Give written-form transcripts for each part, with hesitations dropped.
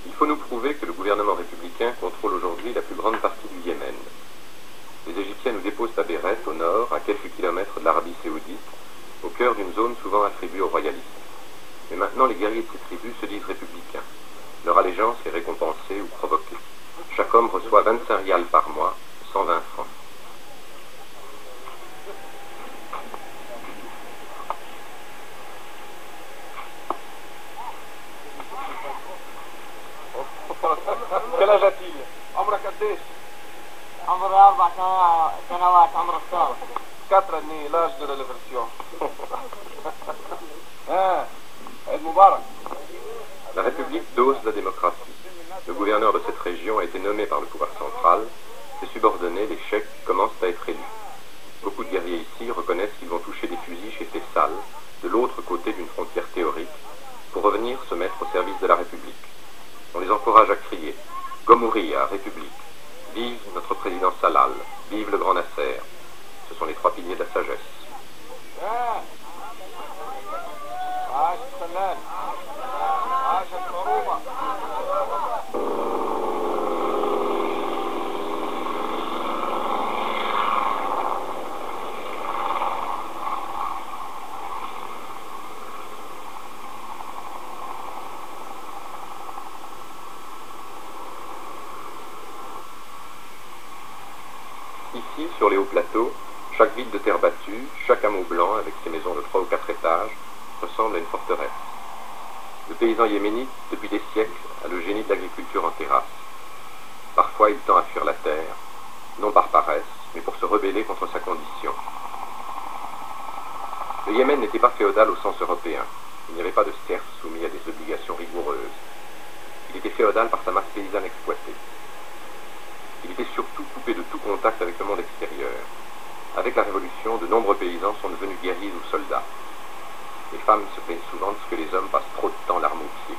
Il faut nous prouver que le gouvernement républicain contrôle aujourd'hui la plus grande partie du Yémen. Les Égyptiens nous déposent à Béret, au nord, à quelques kilomètres de l'Arabie saoudite, au cœur d'une zone souvent attribuée aux royalistes. Mais maintenant, les guerriers de ces tribus se disent républicains. Leur allégeance est récompensée ou provoquée. Chaque homme reçoit 25 rials par mois, 120 francs. Quel âge a-t-il? عمرك قديش؟ عمري 4 سنوات. عمر الصغر 4 années, l'âge de la révolution. عيد مبارك. La République dose la démocratie. Le gouverneur de cette région a été nommé par le pouvoir central. Ses subordonnés, les cheikhs, commencent à être élus. Beaucoup de guerriers ici reconnaissent qu'ils vont toucher des fusils chez Fessal, de l'autre côté d'une frontière théorique, pour revenir se mettre au service de la République. On les encourage à crier « Gomouria, République !»« Vive notre président Salal !»« Vive le grand Nasser !» Ce sont les 3 piliers de la sagesse. عاش الفنان. عاش الحرومة. Ici, sur les hauts plateaux, chaque ville de terre battue, chaque hameau blanc avec ses maisons de 3 ou 4 étages, ressemble à une forteresse. Le paysan yéménite, depuis des siècles, a le génie de l'agriculture en terrasse. Parfois, il tend à fuir la terre, non par paresse, mais pour se rebeller contre sa condition. Le Yémen n'était pas féodal au sens européen. Il n'y avait pas de serfs soumis à des obligations rigoureuses. Il était féodal par sa masse paysanne exploitée. Il était surtout coupé de tout contact avec le monde extérieur. Avec la Révolution, de nombreux paysans sont devenus guerriers ou soldats. Les femmes se plaignent souvent de ce que les hommes passent trop de temps l'arme au pied.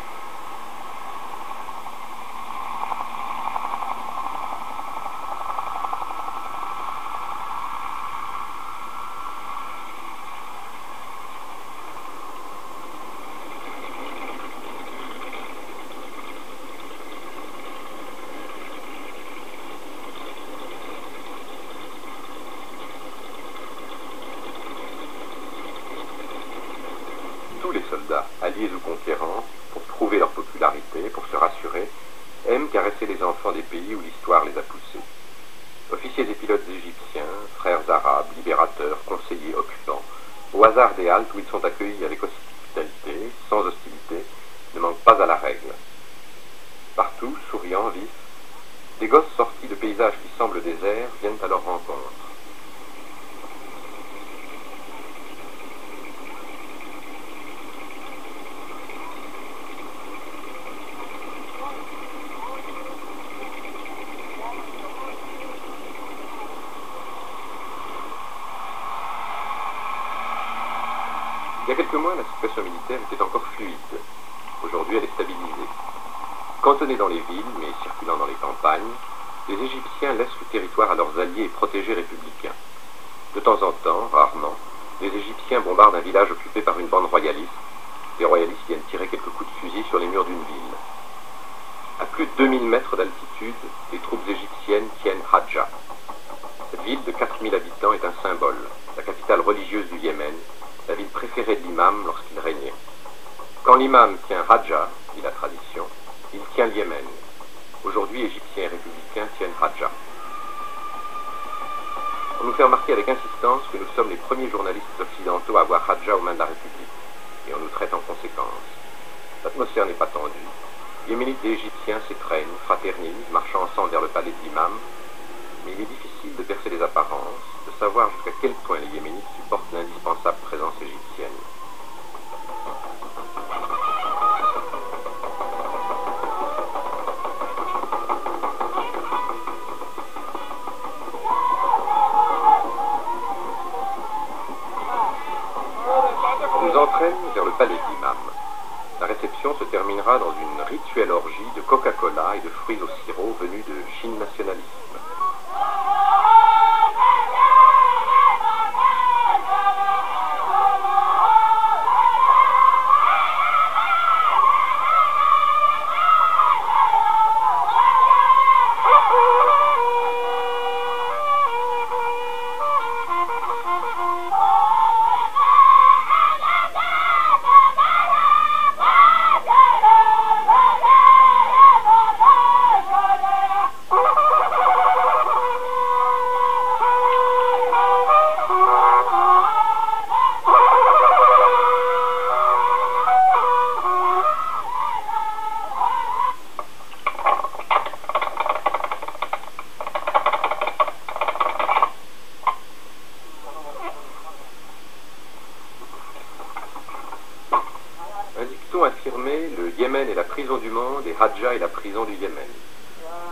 Tous les soldats, alliés ou conquérants, pour prouver leur popularité, pour se rassurer, aiment caresser les enfants des pays où l'histoire les a poussés. Officiers et pilotes égyptiens, frères arabes, libérateurs, conseillers, occupants, au hasard des haltes où ils sont accueillis avec hospitalité, sans hostilité, ne manquent pas à la règle. Partout, souriants, vifs, des gosses sortis de paysages qui semblent déserts viennent à leur rencontre. Il y a quelques mois, la situation militaire était encore fluide. Aujourd'hui, elle est stabilisée. Cantonnés dans les villes, mais circulant dans les campagnes, les Égyptiens laissent le territoire à leurs alliés et protégés républicains. De temps en temps, rarement, les Égyptiens bombardent un village occupé par une bande royaliste. Les royalistes viennent tirer quelques coups de fusil sur les murs d'une ville. À plus de 2000 mètres d'altitude, les troupes égyptiennes tiennent Hadja. Cette ville de 4000 habitants est un symbole, la capitale religieuse du Yémen, la ville préférée de l'imam lorsqu'il régnait. Quand l'imam tient Hadja, dit la tradition, il tient le Yémen. Aujourd'hui, Égyptiens et républicains tiennent Hadja. On nous fait remarquer avec insistance que nous sommes les premiers journalistes occidentaux à voir Hadja aux mains de la République, et on nous traite en conséquence. L'atmosphère n'est pas tendue. Yéménites et Égyptiens s'étreignent, fraternisent, marchant ensemble vers le palais de l'imam, mais il est difficile de percer les apparences, de savoir jusqu'à quel point les Yéménites supportent l'indispensable présence égyptienne. terminera dans une rituelle orgie de Coca-Cola et de fruits au sirop venus de Chine nationalisme. Affirmé, le Yémen est la prison du monde et Hadja est la prison du Yémen.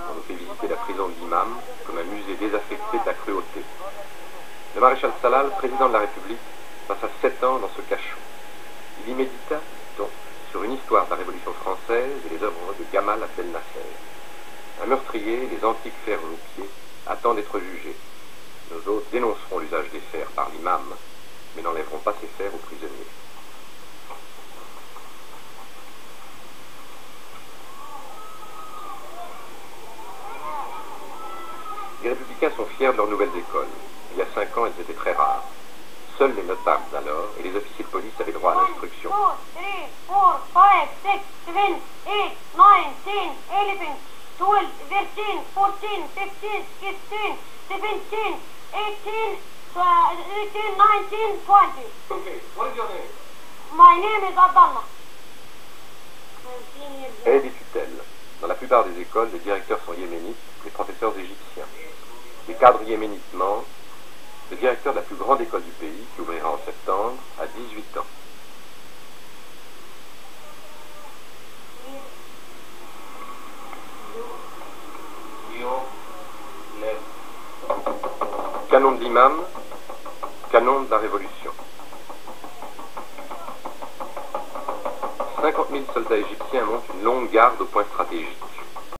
On nous fait visiter la prison de l'imam comme un musée désaffecté de la cruauté. Le maréchal Salal, président de la République, passa 7 ans dans ce cachot. Il y médita, donc, sur une histoire de la Révolution française et les œuvres de Gamal Abdel Nasser. Un meurtrier, les antiques fers aux pieds, attend d'être jugé. Nos hôtes dénonceront l'usage des fers par l'imam, mais n'enlèveront pas ces fers aux prisonniers. Les républicains sont fiers de leurs nouvelles écoles. Il y a 5 ans, elles étaient très rares. Seuls les notables alors et les officiers de police avaient droit à l'instruction. 1, 2, 3, 4, 5, 6, 7, 8, 9, 10, 11, 12, 13, 14, 15, 16, 17, 18, 19, 20. Okay, what is your name? My name is Abdallah. Et des tutelles. Dans la plupart des écoles, les directeurs sont yéménites, les professeurs égyptiens. Les cadres yéménites mentent. Le directeur de la plus grande école du pays, qui ouvrira en septembre, a 18 ans. Canon de l'imam, canon de la révolution. 50 000 soldats égyptiens montent une longue garde au point stratégique.